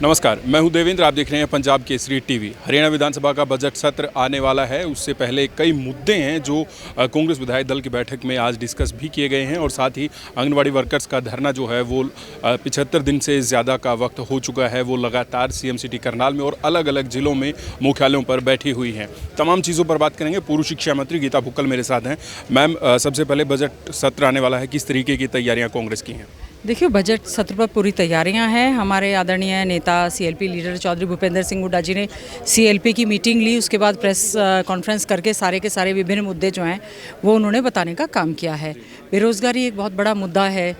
नमस्कार, मैं हूं देवेंद्र। आप देख रहे हैं पंजाब केसरी टीवी। हरियाणा विधानसभा का बजट सत्र आने वाला है। उससे पहले कई मुद्दे हैं जो कांग्रेस विधायक दल की बैठक में आज डिस्कस भी किए गए हैं और साथ ही आंगनबाड़ी वर्कर्स का धरना जो है वो 75 दिन से ज़्यादा का वक्त हो चुका है। वो लगातार सीएम सिटी करनाल में और अलग अलग जिलों में मुख्यालयों पर बैठी हुई हैं। तमाम चीज़ों पर बात करेंगे। पूर्व शिक्षा मंत्री गीता भुक्कल मेरे साथ हैं। मैम, सबसे पहले बजट सत्र आने वाला है, किस तरीके की तैयारियाँ कांग्रेस की हैं? देखिए, बजट सत्र पर पूरी तैयारियां हैं। हमारे आदरणीय नेता सीएलपी लीडर चौधरी भूपेंद्र सिंह हुड्डा जी ने सीएलपी की मीटिंग ली। उसके बाद प्रेस कॉन्फ्रेंस करके सारे के सारे विभिन्न मुद्दे जो हैं वो उन्होंने बताने का काम किया है। बेरोज़गारी एक बहुत बड़ा मुद्दा है।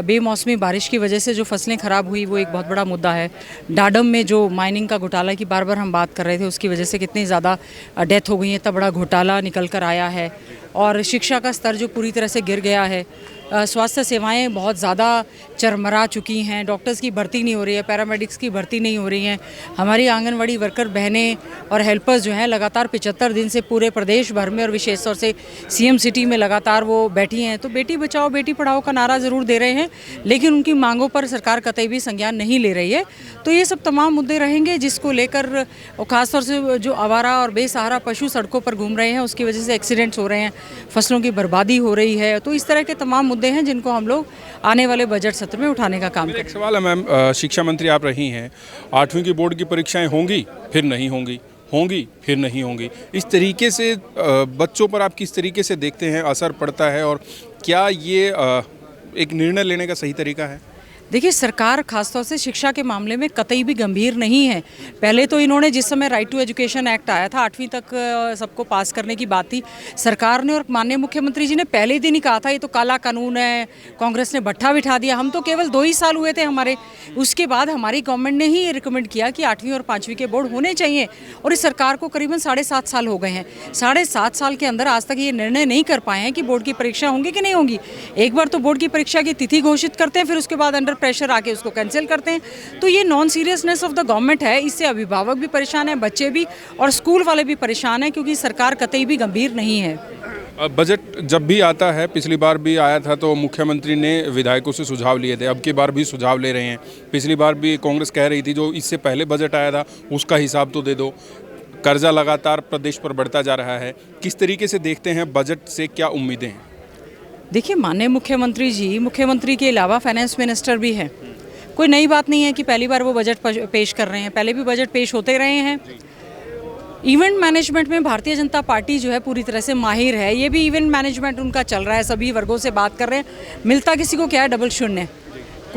बेमौसमी बारिश की वजह से जो फसलें ख़राब हुई वो एक बहुत बड़ा मुद्दा है। डाडम में जो माइनिंग का घोटाला की बार बार हम बात कर रहे थे, उसकी वजह से कितनी ज़्यादा डेथ हो गई है, इतना बड़ा घोटाला निकल कर आया है। और शिक्षा का स्तर जो पूरी तरह से गिर गया है। स्वास्थ्य सेवाएं बहुत ज़्यादा चरमरा चुकी हैं। डॉक्टर्स की भर्ती नहीं हो रही है, पैरामेडिक्स की भर्ती नहीं हो रही हैं। हमारी आंगनवाड़ी वर्कर बहनें और हेल्पर्स जो हैं लगातार 75 दिन से पूरे प्रदेश भर में और विशेष तौर से सीएम सिटी में लगातार वो बैठी हैं। तो बेटी बचाओ बेटी पढ़ाओ का नारा ज़रूर दे रहे हैं, लेकिन उनकी मांगों पर सरकार कतई भी संज्ञान नहीं ले रही है। तो ये सब तमाम मुद्दे रहेंगे जिसको लेकर, और ख़ासतौर से जो आवारा और बेसहारा पशु सड़कों पर घूम रहे हैं, उसकी वजह से एक्सीडेंट्स हो रहे हैं, फसलों की बर्बादी हो रही है। तो इस तरह के तमाम मुद्दे हैं जिनको हम लोग आने वाले बजट सत्र में उठाने का काम करें। एक सवाल है मैम, शिक्षा मंत्री आप रही हैं, 8वीं की बोर्ड की परीक्षाएं होंगी फिर नहीं होंगी, होंगी फिर नहीं होंगी। इस तरीके से बच्चों पर आप किस तरीके से देखते हैं असर पड़ता है, और क्या ये एक निर्णय लेने का सही तरीका है? देखिए, सरकार खासतौर से शिक्षा के मामले में कतई भी गंभीर नहीं है। पहले तो इन्होंने जिस समय राइट टू एजुकेशन एक्ट आया था, 8वीं तक सबको पास करने की बात थी सरकार ने, और माननीय मुख्यमंत्री जी ने पहले ही दिन ही कहा था ये तो काला कानून है, कांग्रेस ने भट्ठा बिठा दिया। हम तो केवल 2 ही साल हुए थे हमारे, उसके बाद हमारी गवर्नमेंट ने ही रिकमेंड किया कि 8वीं और 5वीं के बोर्ड होने चाहिए, और इस सरकार को करीबन 7.5 साल हो गए हैं। 7.5 साल के अंदर आज तक ये निर्णय नहीं कर पाए हैं कि बोर्ड की परीक्षा होंगी कि नहीं होंगी। एक बार तो बोर्ड की परीक्षा की तिथि घोषित करते हैं, फिर उसके बाद अंडर प्रेशर आके उसको कैंसिल करते हैं। तो ये non seriousness of the government है। इससे अभिभावक भी परेशान हैं, बच्चे भी और स्कूल वाले भी परेशान हैं, क्योंकि सरकार कतई भी गंभीर नहीं है। बजट जब भी आता है, पिछली बार भी आया था तो मुख्यमंत्री ने विधायकों से सुझाव लिए थे, अब की बार भी सुझाव ले रहे हैं। पिछली बार भी कांग्रेस कह रही थी जो इससे पहले बजट आया था उसका हिसाब तो दे दो। कर्जा लगातार प्रदेश पर बढ़ता जा रहा है, किस तरीके से देखते हैं बजट से, क्या उम्मीदें हैं? देखिए, माननीय मुख्यमंत्री जी, मुख्यमंत्री के अलावा फाइनेंस मिनिस्टर भी हैं। कोई नई बात नहीं है कि पहली बार वो बजट पेश कर रहे हैं, पहले भी बजट पेश होते रहे हैं। इवेंट मैनेजमेंट में भारतीय जनता पार्टी जो है पूरी तरह से माहिर है। ये भी इवेंट मैनेजमेंट उनका चल रहा है, सभी वर्गों से बात कर रहे हैं। मिलता किसी को क्या है? डबल शून्य।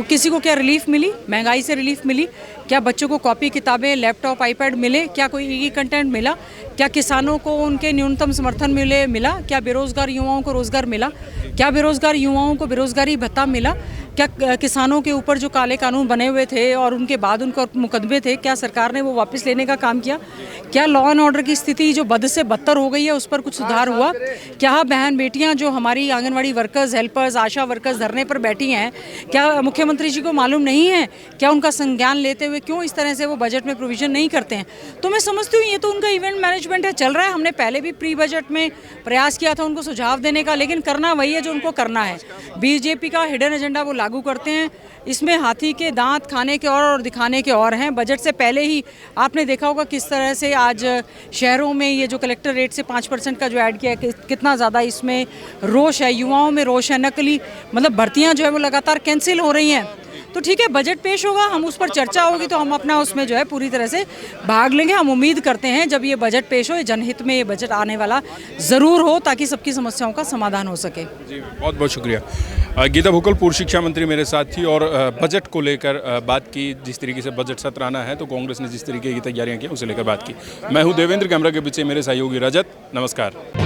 किसी को क्या रिलीफ मिली? महंगाई से रिलीफ मिली? क्या बच्चों को कॉपी किताबें, लैपटॉप, आईपैड मिले? क्या कोई ई कंटेंट मिला? क्या किसानों को उनके न्यूनतम समर्थन मिला? क्या बेरोजगार युवाओं को रोजगार मिला? क्या बेरोजगार युवाओं को बेरोजगारी भत्ता मिला? क्या किसानों के ऊपर जो काले कानून बने हुए थे और उनके बाद उनको मुकदमे थे, क्या सरकार ने वो वापस लेने का काम किया? क्या लॉ एंड ऑर्डर की स्थिति जो बद से बदतर हो गई है उस पर कुछ सुधार हुआ? क्या बहन बेटियां जो हमारी आंगनवाड़ी वर्कर्स, हेल्पर्स, आशा वर्कर्स धरने पर बैठी हैं, क्या मुख्यमंत्री जी को मालूम नहीं है? क्या उनका संज्ञान लेते हुए क्यों इस तरह से वो बजट में प्रोविजन नहीं करते हैं? तो मैं समझती हूँ ये तो उनका इवेंट मैनेजमेंट है, चल रहा है। हमने पहले भी प्री बजट में प्रयास किया था उनको सुझाव देने का, लेकिन करना वही है जो उनको करना है। बीजेपी का हिडन एजेंडा वो लागू करते हैं। इसमें हाथी के दांत खाने के और दिखाने के और हैं। बजट से पहले ही आपने देखा होगा किस तरह से आज शहरों में ये जो कलेक्टर रेट से 5% का जो ऐड किया है, कितना ज़्यादा इसमें रोष है, युवाओं में रोष है। नकली मतलब भर्तियां जो है वो लगातार कैंसिल हो रही हैं। तो ठीक है, बजट पेश होगा, हम उस पर चर्चा होगी तो हम अपना उसमें जो है पूरी तरह से भाग लेंगे। हम उम्मीद करते हैं जब ये बजट पेश हो, जनहित में ये बजट आने वाला ज़रूर हो, ताकि सबकी समस्याओं का समाधान हो सके। जी, बहुत बहुत शुक्रिया। गीता भुक्कल पूर्व शिक्षा मंत्री मेरे साथ थी, और बजट को लेकर बात की। जिस तरीके से बजट सत्र आना है तो कांग्रेस ने जिस तरीके की तैयारियां की उसे लेकर बात की। मैं हूं देवेंद्र, कैमरा के पीछे मेरे सहयोगी रजत। नमस्कार।